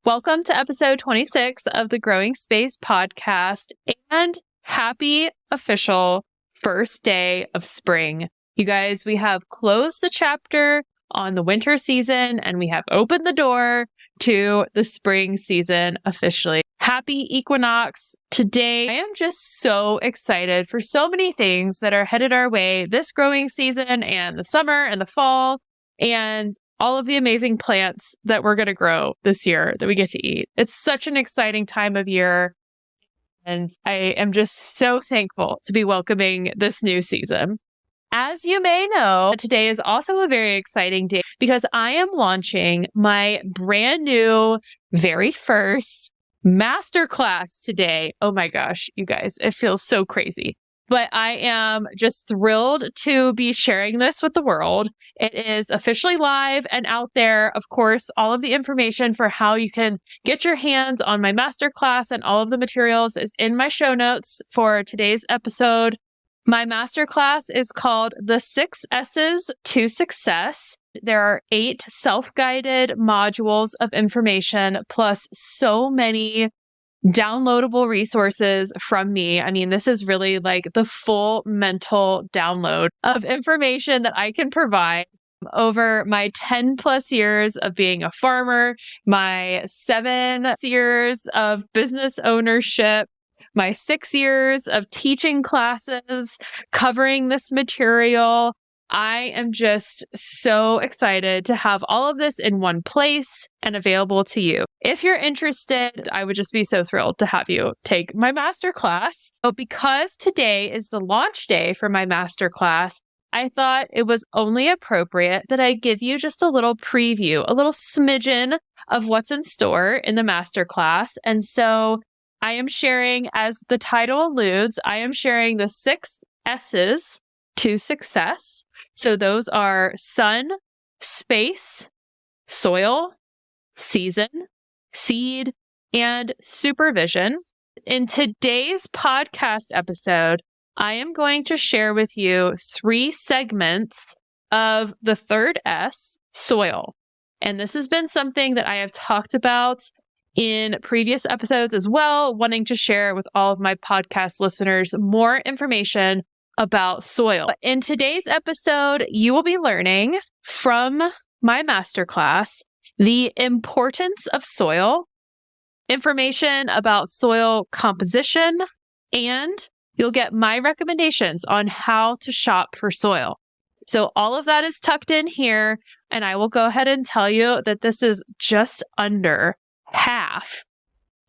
Welcome to episode 26 of the Growing Space podcast and happy official first day of spring. You guys, we have closed the chapter on the winter season and we have opened the door to the spring season officially. Happy equinox. Today, I am just so excited for so many things that are headed our way this growing season and the summer and the fall and all of the amazing plants that we're going to grow this year that we get to eat. It's such an exciting time of year. And I am just so thankful to be welcoming this new season. As you may know, today is also a very exciting day because I am launching my brand new, very first Masterclass today. Oh my gosh, you guys, it feels so crazy. But I am just thrilled to be sharing this with the world. It is officially live and out there. Of course, all of the information for how you can get your hands on my masterclass and all of the materials is in my show notes for today's episode. My masterclass is called The 6 S's to Success. There are 8 self-guided modules of information, plus so many downloadable resources from me. I mean, this is really like the full mental download of information that I can provide over my 10 plus years of being a farmer, my 7 years of business ownership, my 6 years of teaching classes, covering this material. I am just so excited to have all of this in one place and available to you. If you're interested, I would just be so thrilled to have you take my masterclass. But because today is the launch day for my masterclass, I thought it was only appropriate that I give you just a little preview, a little smidgen of what's in store in the masterclass. And so I am sharing, as the title alludes, I am sharing the 6 S's to success. So those are sun, space, soil, season, seed, and supervision. In today's podcast episode, I am going to share with you 3 segments of the third S, soil. And this has been something that I have talked about in previous episodes as well, wanting to share with all of my podcast listeners more information about soil. In today's episode, you will be learning from my masterclass the importance of soil, information about soil composition, and you'll get my recommendations on how to shop for soil. So all of that is tucked in here, and I will go ahead and tell you that this is just under half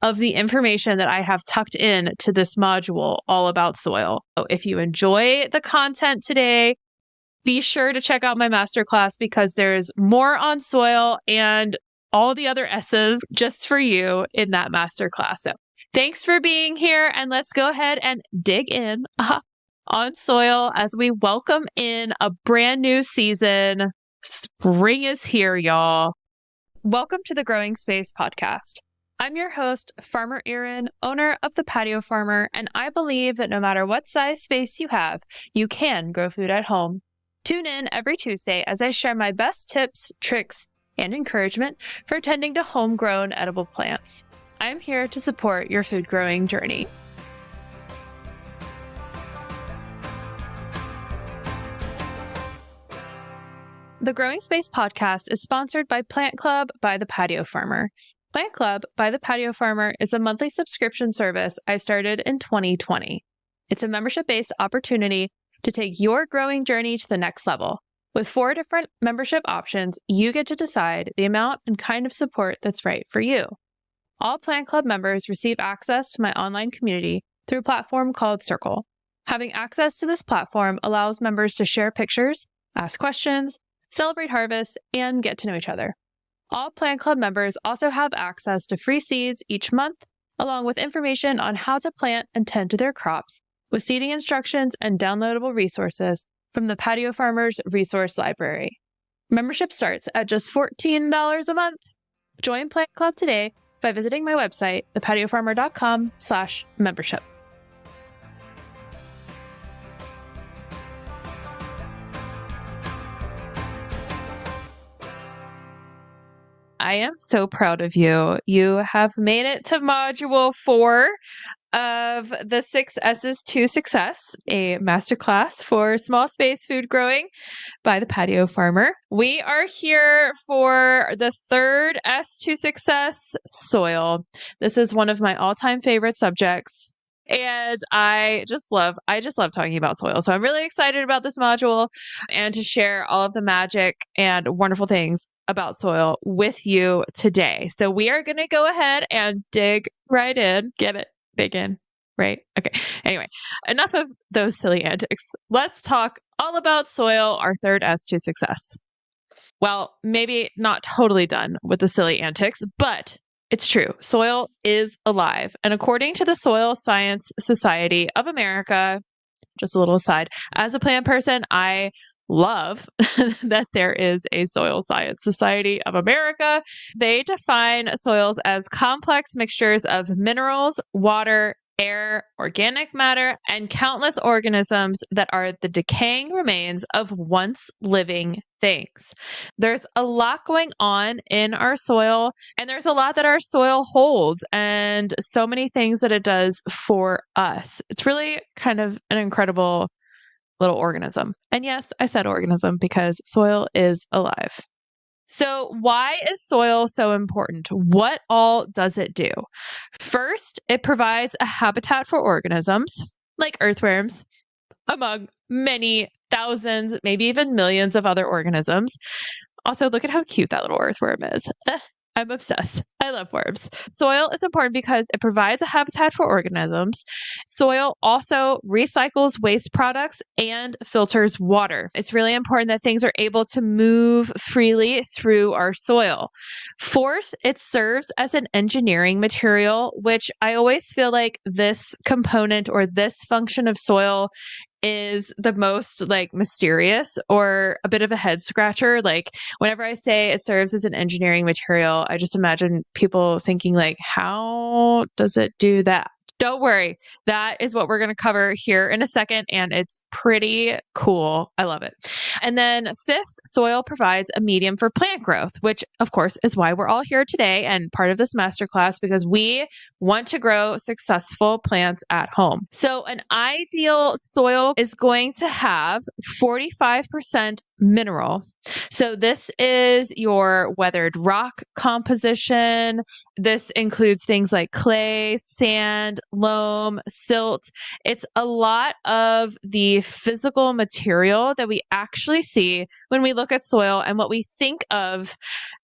of the information that I have tucked in to this module all about soil. So if you enjoy the content today, be sure to check out my masterclass because there's more on soil and all the other S's just for you in that masterclass. So thanks for being here, and let's go ahead and dig in on soil as we welcome in a brand new season. Spring is here, y'all. Welcome to the Growing Space podcast. I'm your host, Farmer Erin, owner of the Patio Farmer, and I believe that no matter what size space you have, you can grow food at home. Tune in every Tuesday as I share my best tips, tricks, and encouragement for tending to homegrown edible plants. I'm here to support your food growing journey. The Growing Space podcast is sponsored by Plant Club by the Patio Farmer. Plant Club by the Patio Farmer is a monthly subscription service I started in 2020. It's a membership-based opportunity to take your growing journey to the next level. With 4 different membership options, you get to decide the amount and kind of support that's right for you. All Plant Club members receive access to my online community through a platform called Circle. Having access to this platform allows members to share pictures, ask questions, celebrate harvests, and get to know each other. All Plant Club members also have access to free seeds each month, along with information on how to plant and tend to their crops, with seeding instructions and downloadable resources from the Patio Farmer's Resource Library. Membership starts at just $14 a month. Join Plant Club today by visiting my website, thepatiofarmer.com/membership. I am so proud of you. You have made it to module 4 of the 6S's to Success, a masterclass for small space food growing by the Patio Farmer. We are here for the third S to Success, soil. This is one of my all-time favorite subjects. And I just love talking about soil. So I'm really excited about this module and to share all of the magic and wonderful things about soil with you today. So we are going to go ahead and dig right in. Get it? Dig in. Right? Okay. Anyway, enough of those silly antics. Let's talk all about soil, our third S to success. Well, maybe not totally done with the silly antics, but it's true. Soil is alive. And according to the Soil Science Society of America, just a little aside, as a plant person, I love that there is a Soil Science Society of America. They define soils as complex mixtures of minerals, water, air, organic matter, and countless organisms that are the decaying remains of once living things. There's a lot going on in our soil, and there's a lot that our soil holds, and so many things that it does for us. It's really kind of an incredible little organism. And yes, I said organism because soil is alive. So, why is soil so important? What all does it do? First, it provides a habitat for organisms like earthworms, among many thousands, maybe even millions of other organisms. Also, look at how cute that little earthworm is. I'm obsessed. I love worms. Soil is important because it provides a habitat for organisms. Soil also recycles waste products and filters water. It's really important that things are able to move freely through our soil. Fourth, it serves as an engineering material, which I always feel like this component or this function of soil is the most like mysterious or a bit of a head scratcher. Like whenever I say it serves as an engineering material, I just imagine people thinking like, how does it do that? Don't worry. That is what we're going to cover here in a second. And it's pretty cool. I love it. And then fifth, soil provides a medium for plant growth, which of course is why we're all here today and part of this masterclass, because we want to grow successful plants at home. So an ideal soil is going to have 45% mineral. So this is your weathered rock composition. This includes things like clay, sand, loam, silt. It's a lot of the physical material that we actually see when we look at soil and what we think of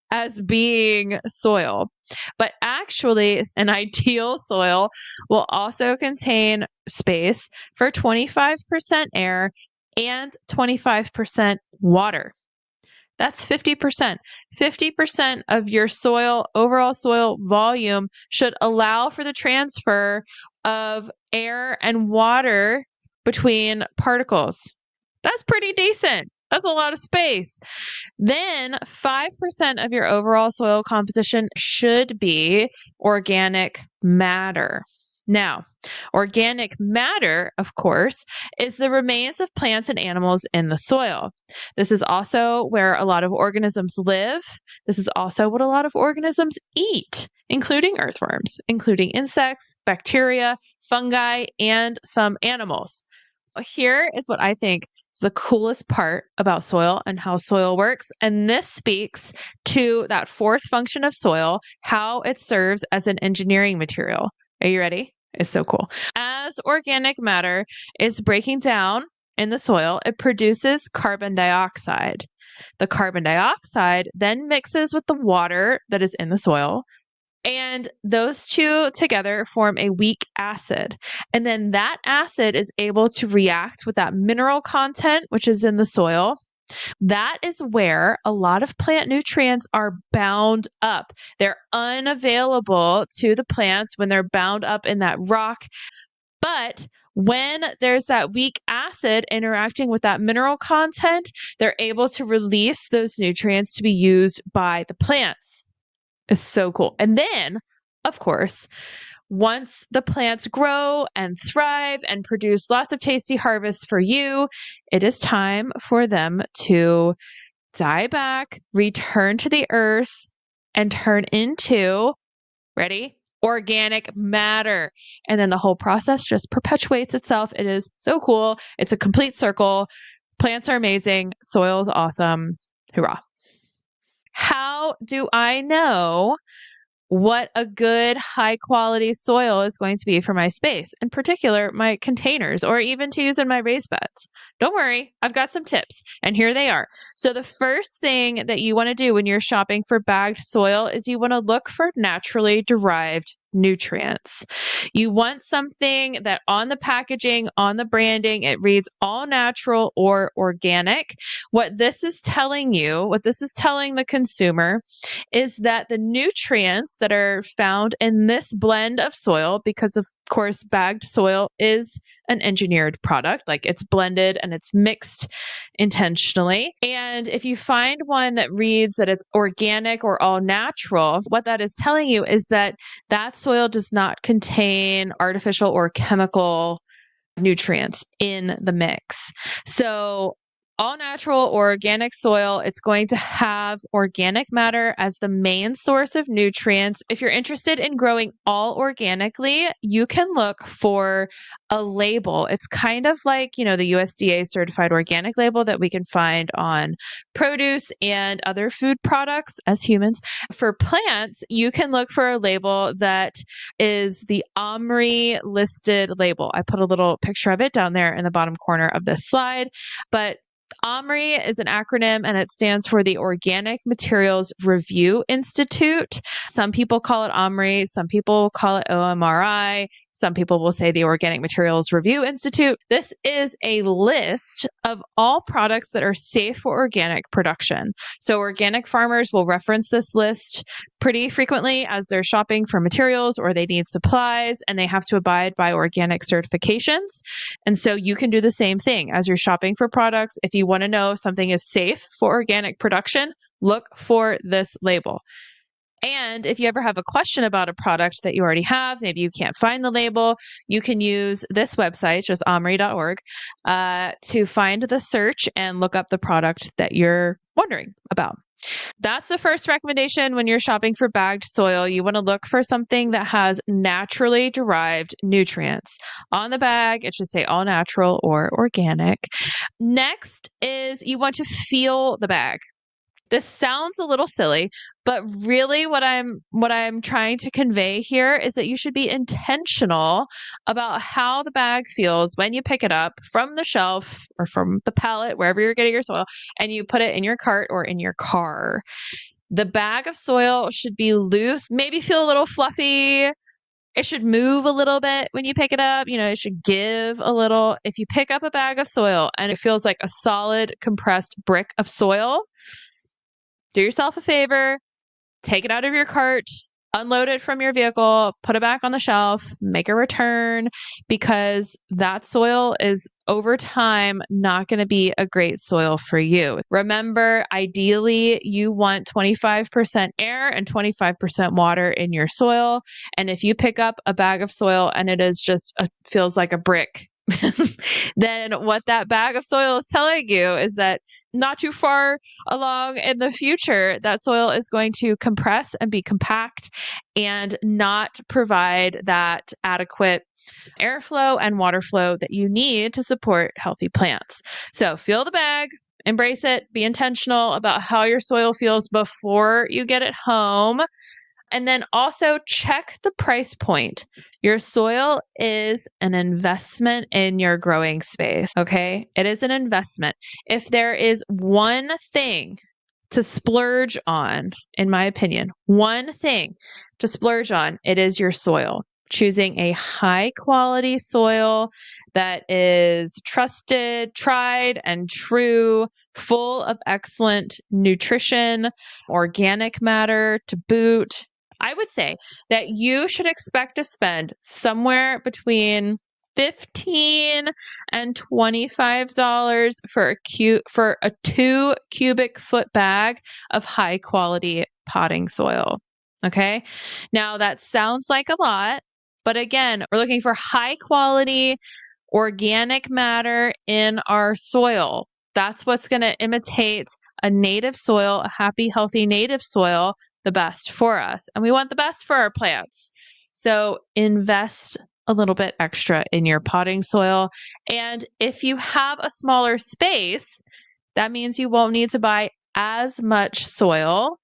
as being soil. But actually, an ideal soil will also contain space for 25% air and 25% water. That's 50%. 50% of your soil, overall soil volume, should allow for the transfer of air and water between particles. That's pretty decent. That's a lot of space. Then 5% of your overall soil composition should be organic matter. Now, organic matter, of course, is the remains of plants and animals in the soil. This is also where a lot of organisms live. This is also what a lot of organisms eat, including earthworms, including insects, bacteria, fungi, and some animals. Here is what I think is the coolest part about soil and how soil works. And this speaks to that fourth function of soil, how it serves as an engineering material. Are you ready? It's so cool. As organic matter is breaking down in the soil, it produces carbon dioxide. The carbon dioxide then mixes with the water that is in the soil, and those two together form a weak acid. And then that acid is able to react with that mineral content, which is in the soil. That is where a lot of plant nutrients are bound up. They're unavailable to the plants when they're bound up in that rock. But when there's that weak acid interacting with that mineral content, they're able to release those nutrients to be used by the plants. It's so cool. And then, of course, once the plants grow and thrive and produce lots of tasty harvests for you, it is time for them to die back, return to the earth, and turn into, ready? Organic matter. And then the whole process just perpetuates itself. It is so cool. It's a complete circle. Plants are amazing. Soil is awesome. Hoorah. How do I know what a good high quality soil is going to be for my space, in particular, my containers, or even to use in my raised beds? Don't worry, I've got some tips, and here they are. So the first thing that you want to do when you're shopping for bagged soil is you want to look for naturally derived nutrients. You want something that on the packaging, on the branding, it reads all natural or organic. What this is telling you, what this is telling the consumer, is that the nutrients that are found in this blend of soil, because of course, bagged soil is an engineered product, like it's blended and it's mixed intentionally. And if you find one that reads that it's organic or all natural, what that is telling you is that that soil does not contain artificial or chemical nutrients in the mix. So all natural or organic soil, it's going to have organic matter as the main source of nutrients. If you're interested in growing all organically, you can look for a label. It's kind of like, the USDA certified organic label that we can find on produce and other food products as humans. For plants, you can look for a label that is the OMRI listed label. I put a little picture of it down there in the bottom corner of this slide, but OMRI is an acronym and it stands for the Organic Materials Review Institute. Some people call it OMRI, some people call it OMRI, some people will say the Organic Materials Review Institute. This is a list of all products that are safe for organic production. So organic farmers will reference this list pretty frequently as they're shopping for materials or they need supplies and they have to abide by organic certifications. And so you can do the same thing as you're shopping for products. If you want to know if something is safe for organic production, look for this label. And if you ever have a question about a product that you already have, maybe you can't find the label, you can use this website, just omri.org, to find the search and look up the product that you're wondering about. That's the first recommendation when you're shopping for bagged soil. You want to look for something that has naturally derived nutrients. On the bag, it should say all natural or organic. Next is you want to feel the bag. This sounds a little silly, but really what I'm trying to convey here is that you should be intentional about how the bag feels when you pick it up from the shelf or from the pallet, wherever you're getting your soil, and you put it in your cart or in your car. The bag of soil should be loose, maybe feel a little fluffy. It should move a little bit when you pick it up. It should give a little. If you pick up a bag of soil and it feels like a solid compressed brick of soil, do yourself a favor, take it out of your cart, unload it from your vehicle, put it back on the shelf, make a return, because that soil is over time not going to be a great soil for you. Remember, ideally, you want 25% air and 25% water in your soil. And if you pick up a bag of soil and it is just feels like a brick, then what that bag of soil is telling you is that not too far along in the future, that soil is going to compress and be compact and not provide that adequate airflow and water flow that you need to support healthy plants. So feel the bag, embrace it, be intentional about how your soil feels before you get it home. And then also check the price point. Your soil is an investment in your growing space, okay? It is an investment. If there is one thing to splurge on, in my opinion, one thing to splurge on, it is your soil. Choosing a high quality soil that is trusted, tried, and true, full of excellent nutrition, organic matter to boot. I would say that you should expect to spend somewhere between $15 and $25 for a 2 cubic foot bag of high quality potting soil. Okay. Now that sounds like a lot, but again, we're looking for high quality organic matter in our soil. That's what's going to imitate a native soil, a happy, healthy native soil, the best for us. And we want the best for our plants. So invest a little bit extra in your potting soil. And if you have a smaller space, that means you won't need to buy as much soil.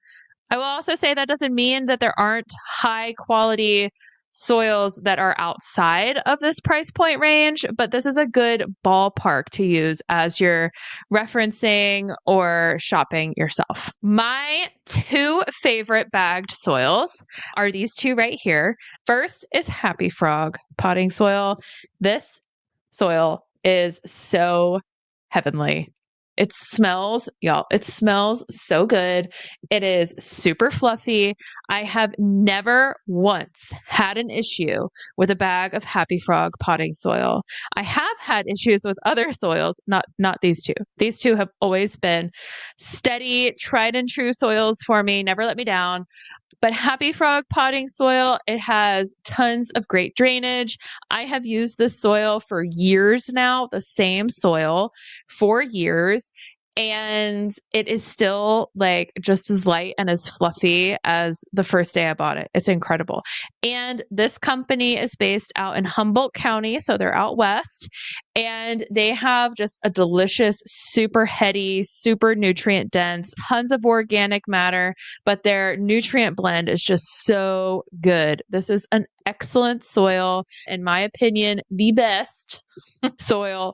I will also say that doesn't mean that there aren't high quality soils that are outside of this price point range, but this is a good ballpark to use as you're referencing or shopping yourself. My two favorite bagged soils are these two right here. First is Happy Frog potting soil. This soil is so heavenly. It smells, y'all, it smells so good. It is super fluffy. I have never once had an issue with a bag of Happy Frog potting soil. I have had issues with other soils, not these two. These two have always been steady, tried and true soils for me, never let me down. But Happy Frog potting soil, it has tons of great drainage. I have used this soil for years now, the same soil for years. And it is still like just as light and as fluffy as the first day I bought it. It's incredible. And this company is based out in Humboldt County. So they're out west. And they have just a delicious, super heady, super nutrient dense, tons of organic matter, but their nutrient blend is just so good. This is an excellent soil, in my opinion, the best soil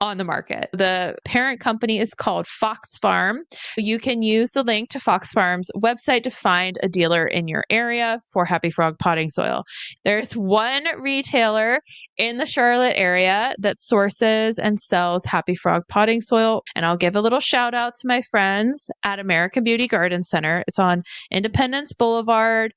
on the market. The parent company is called Fox Farm. You can use the link to Fox Farm's website to find a dealer in your area for Happy Frog potting soil. There's one retailer in the Charlotte area that sources and sells Happy Frog potting soil. And I'll give a little shout out to my friends at American Beauty Garden Center. It's on Independence Boulevard,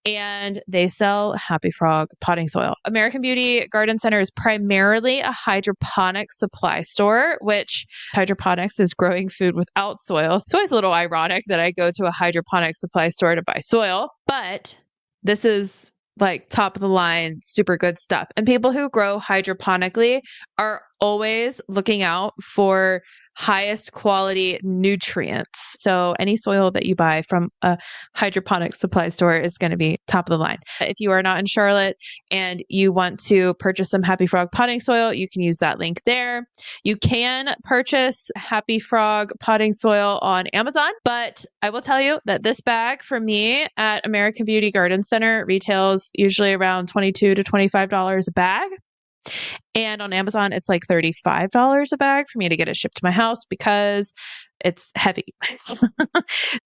and they sell Happy Frog potting soil. American Beauty Garden Center is primarily a hydroponic supply store, which hydroponics is growing food without soil. It's always a little ironic that I go to a hydroponic supply store to buy soil, but this is like top of the line, super good stuff. And people who grow hydroponically are always looking out for highest quality nutrients. So any soil that you buy from a hydroponic supply store is going to be top of the line. If you are not in Charlotte and you want to purchase some Happy Frog potting soil, you can use that link there. You can purchase Happy Frog potting soil on Amazon, but I will tell you that this bag for me at American Beauty Garden Center retails usually around $22 to $25 a bag. And on Amazon, it's like $35 a bag for me to get it shipped to my house because it's heavy.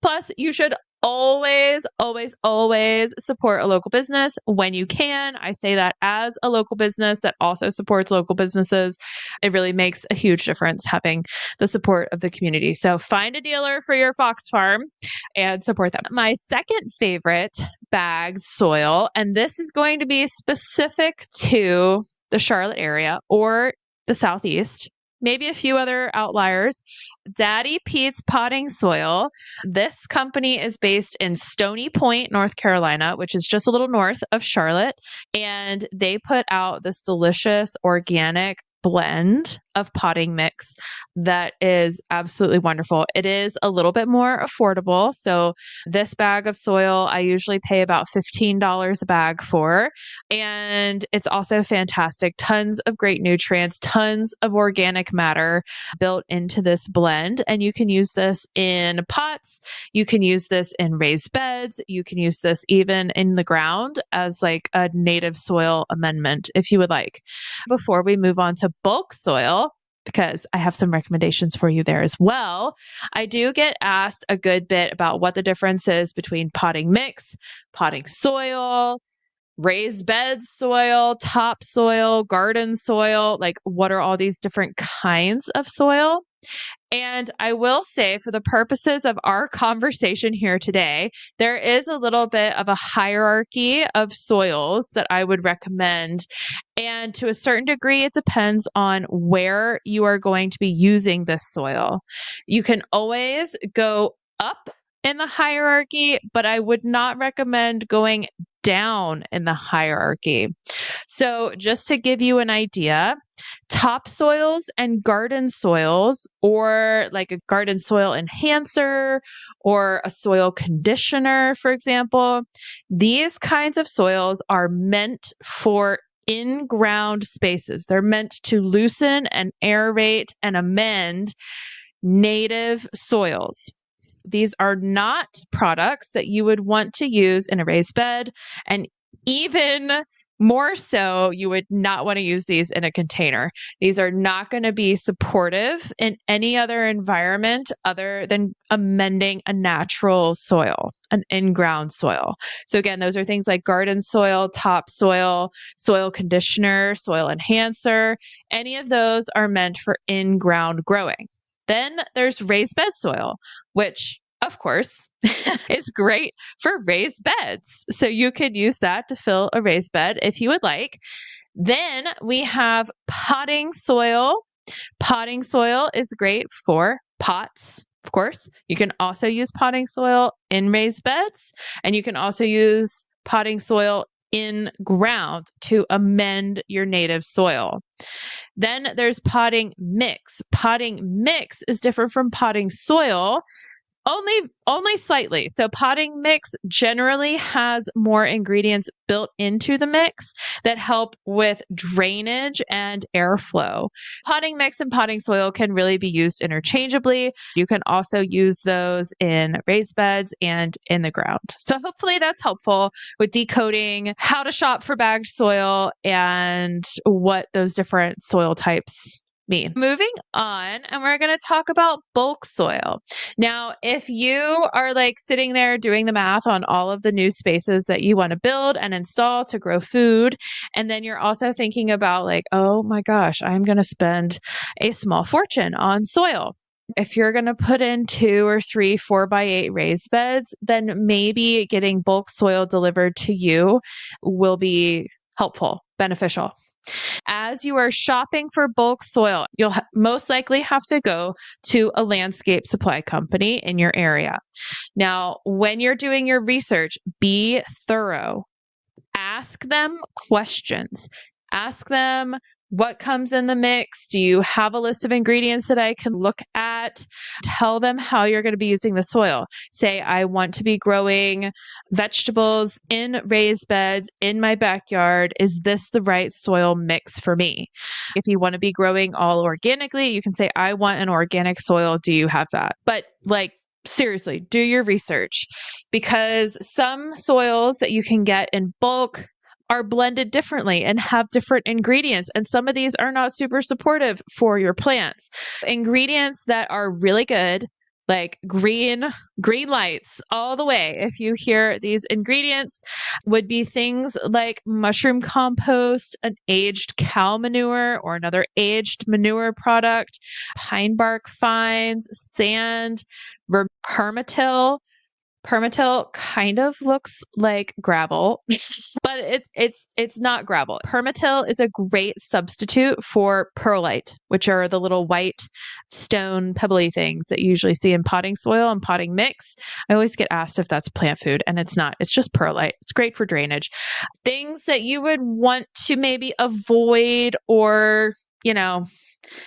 Plus, you should always, always, always support a local business when you can. I say that as a local business that also supports local businesses. It really makes a huge difference having the support of the community. So find a dealer for your Fox Farm and support them. My second favorite bagged soil, and this is going to be specific to the Charlotte area or the Southeast, maybe a few other outliers. Daddy Pete's potting soil. This company is based in Stony Point, North Carolina, which is just a little north of Charlotte. And they put out this delicious organic blend of potting mix that is absolutely wonderful. It is a little bit more affordable. So this bag of soil, I usually pay about $15 a bag for. And it's also fantastic. Tons of great nutrients, tons of organic matter built into this blend. And you can use this in pots. You can use this in raised beds. You can use this even in the ground as like a native soil amendment if you would like. Before we move on to bulk soil, because I have some recommendations for you there as well. I do get asked a good bit about what the difference is between potting mix, potting soil, raised bed soil, topsoil, garden soil. Like, what are all these different kinds of soil? And I will say, for the purposes of our conversation here today, there is a little bit of a hierarchy of soils that I would recommend. And to a certain degree, it depends on where you are going to be using this soil. You can always go up in the hierarchy, but I would not recommend going down in the hierarchy. So just to give you an idea, topsoils and garden soils, or like a garden soil enhancer or a soil conditioner, for example, these kinds of soils are meant for in-ground spaces. They're meant to loosen and aerate and amend native soils. These are not products that you would want to use in a raised bed, and even more so, you would not want to use these in a container. These are not going to be supportive in any other environment other than amending a natural soil, an in-ground soil. So again, those are things like garden soil, topsoil, soil conditioner, soil enhancer. Any of those are meant for in-ground growing. Then there's raised bed soil, which of course is great for raised beds. So you could use that to fill a raised bed if you would like. Then we have potting soil. Potting soil is great for pots. Of course, you can also use potting soil in raised beds, and you can also use potting soil in ground to amend your native soil. Then there's potting mix. Potting mix is different from potting soil, only slightly. So potting mix generally has more ingredients built into the mix that help with drainage and airflow. Potting mix and potting soil can really be used interchangeably. You can also use those in raised beds and in the ground. So hopefully that's helpful with decoding how to shop for bagged soil and what those different soil types mean. Moving on, and we're going to talk about bulk soil. Now, if you are like sitting there doing the math on all of the new spaces that you want to build and install to grow food, and then you're also thinking about like, oh my gosh, I'm going to spend a small fortune on soil. If you're going to put in 2 or 3 4x8 raised beds, then maybe getting bulk soil delivered to you will be helpful, beneficial. As you are shopping for bulk soil, you'll most likely have to go to a landscape supply company in your area. Now, when you're doing your research, be thorough. Ask them questions. Ask them what comes in the mix. Do you have a list of ingredients that I can look at? Tell them how you're going to be using the soil. Say, I want to be growing vegetables in raised beds in my backyard. Is this the right soil mix for me? If you want to be growing all organically, you can say, I want an organic soil. Do you have that? But seriously, do your research, because some soils that you can get in bulk are blended differently and have different ingredients. And some of these are not super supportive for your plants. Ingredients that are really good, like green lights all the way. If you hear these ingredients, would be things like mushroom compost, an aged cow manure or another aged manure product, pine bark fines, sand, permatil. Permatil kind of looks like gravel, but it's not gravel. Permatil is a great substitute for perlite, which are the little white stone pebbly things that you usually see in potting soil and potting mix. I always get asked if that's plant food, and it's not. It's just perlite. It's great for drainage. Things that you would want to maybe avoid, or,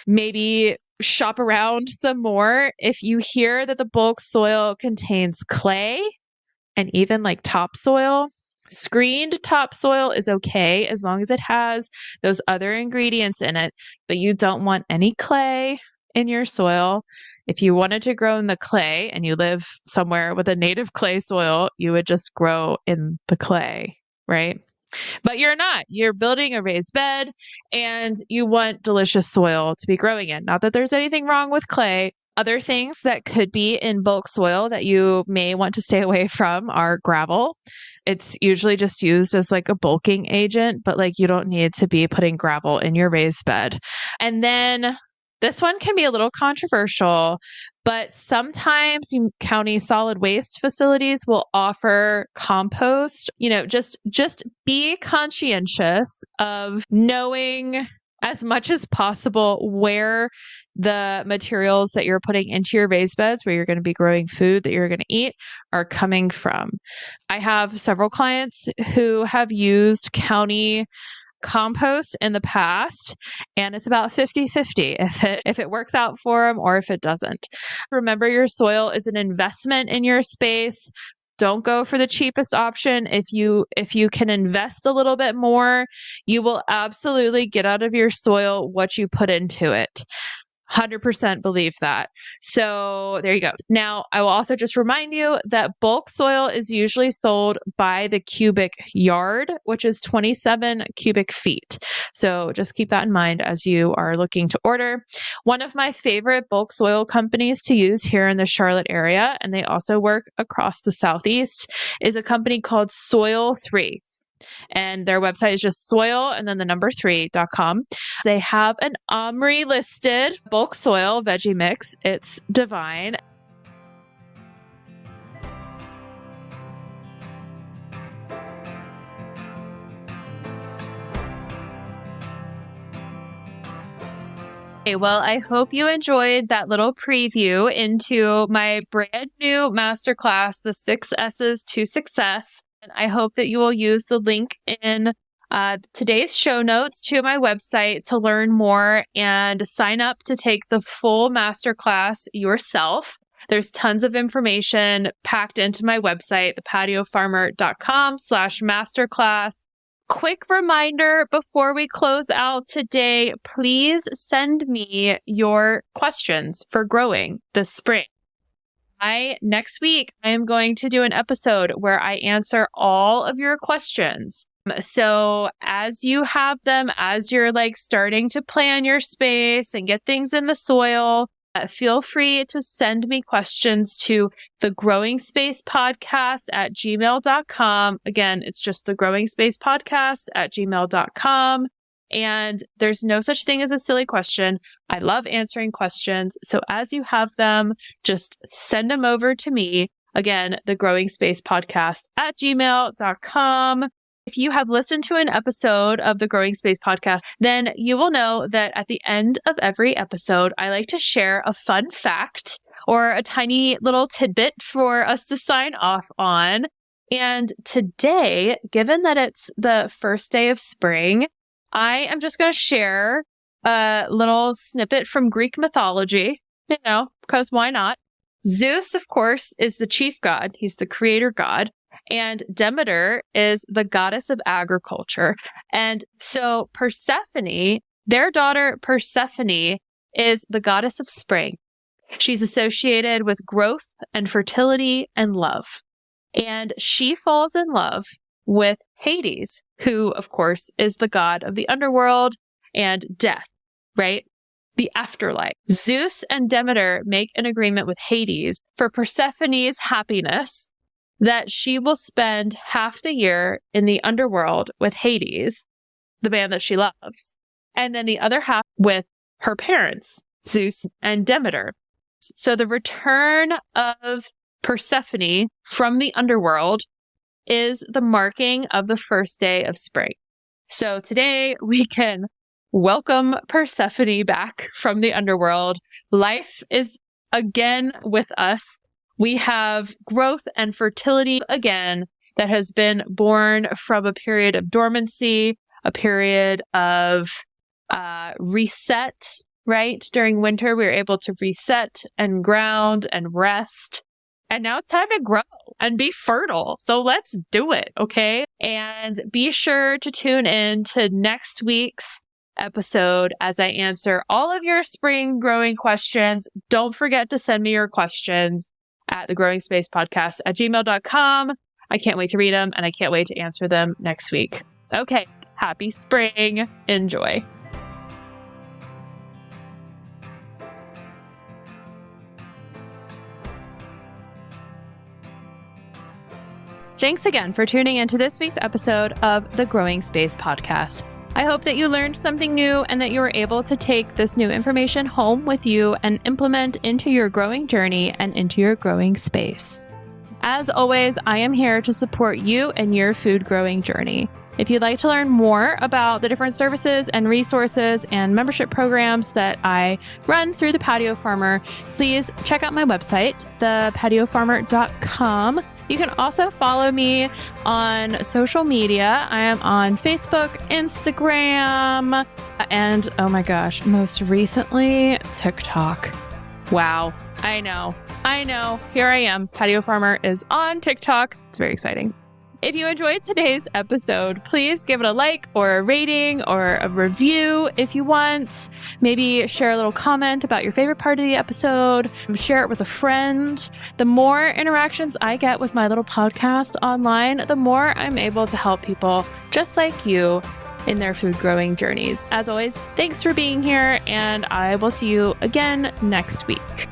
maybe shop around some more. If you hear that the bulk soil contains clay and even like topsoil, screened topsoil is okay as long as it has those other ingredients in it, but you don't want any clay in your soil. If you wanted to grow in the clay and you live somewhere with a native clay soil, you would just grow in the clay, right? But you're not. You're building a raised bed and you want delicious soil to be growing in. Not that there's anything wrong with clay. Other things that could be in bulk soil that you may want to stay away from are gravel. It's usually just used as like a bulking agent, but you don't need to be putting gravel in your raised bed. And then this one can be a little controversial, but sometimes county solid waste facilities will offer compost. Just be conscientious of knowing as much as possible where the materials that you're putting into your raised beds, where you're going to be growing food that you're going to eat, are coming from. I have several clients who have used county compost in the past, and it's about 50-50 if it works out for them or if it doesn't. Remember, your soil is an investment in your space. Don't go for the cheapest option. If you can invest a little bit more, you will absolutely get out of your soil what you put into it. 100% believe that. So there you go. Now, I will also just remind you that bulk soil is usually sold by the cubic yard, which is 27 cubic feet. So just keep that in mind as you are looking to order. One of my favorite bulk soil companies to use here in the Charlotte area, and they also work across the Southeast, is a company called Soil 3. And their website is just soil and then the number 3.com. They have an Omri listed bulk soil veggie mix. It's divine. Okay, well, I hope you enjoyed that little preview into my brand new masterclass, The 6 S's to Success. And I hope that you will use the link in today's show notes to my website to learn more and sign up to take the full masterclass yourself. There's tons of information packed into my website, thepatiofarmer.com/masterclass. Quick reminder before we close out today, please send me your questions for growing this spring. Next week, I am going to do an episode where I answer all of your questions. So as you have them, as you're starting to plan your space and get things in the soil, feel free to send me questions to thegrowingspacepodcast@gmail.com. Again, it's just thegrowingspacepodcast@gmail.com. And there's no such thing as a silly question. I love answering questions. So as you have them, just send them over to me. Again, thegrowingspacepodcast@gmail.com. If you have listened to an episode of the Growing Space Podcast, then you will know that at the end of every episode, I like to share a fun fact or a tiny little tidbit for us to sign off on. And today, given that it's the first day of spring, I am just going to share a little snippet from Greek mythology, because why not? Zeus, of course, is the chief god. He's the creator god. And Demeter is the goddess of agriculture. And so Persephone, their daughter Persephone, is the goddess of spring. She's associated with growth and fertility and love. And she falls in love with Hades, who, of course, is the god of the underworld and death, right? The afterlife. Zeus and Demeter make an agreement with Hades for Persephone's happiness that she will spend half the year in the underworld with Hades, the man that she loves, and then the other half with her parents, Zeus and Demeter. So the return of Persephone from the underworld is the marking of the first day of spring. So today we can welcome Persephone back from the underworld. Life is again with us. We have growth and fertility again that has been born from a period of dormancy, a period of reset, right? During winter, we were able to reset and ground and rest. And now it's time to grow and be fertile. So let's do it, okay? And be sure to tune in to next week's episode as I answer all of your spring growing questions. Don't forget to send me your questions at thegrowingspacepodcast@gmail.com. I can't wait to read them and I can't wait to answer them next week. Okay, happy spring. Enjoy. Thanks again for tuning into this week's episode of the Growing Space Podcast. I hope that you learned something new and that you were able to take this new information home with you and implement into your growing journey and into your growing space. As always, I am here to support you and your food growing journey. If you'd like to learn more about the different services and resources and membership programs that I run through the Patio Farmer, please check out my website, thepatiofarmer.com. You can also follow me on social media. I am on Facebook, Instagram, and oh my gosh, most recently, TikTok. Wow. I know. Here I am. Patio Farmer is on TikTok. It's very exciting. If you enjoyed today's episode, please give it a like or a rating or a review if you want. Maybe share a little comment about your favorite part of the episode. Share it with a friend. The more interactions I get with my little podcast online, the more I'm able to help people just like you in their food growing journeys. As always, thanks for being here, and I will see you again next week.